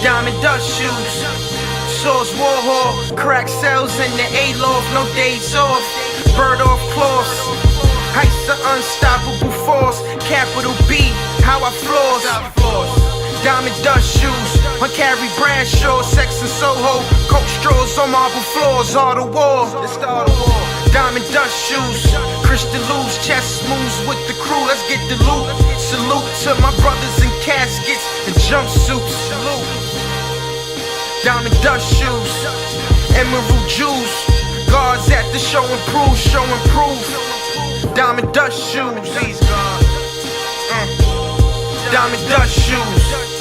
Diamond dust shoes, Source Warhol, crack cells in the A-loft, no days off. Bird off cloths, Heist the unstoppable force. Capital B, how I floors. Diamond dust shoes, on carry Bradshaw, Sex and Soho, Coke straws on marble floors, all the war. Diamond dust shoes, Christian loose, chest moves with the crew, let's get the loot. Salute to my brothers in caskets and jumpsuits. Diamond dust shoes, emerald jewels, guards at the show and prove, show and prove. Diamond dust shoes, diamond dust shoes.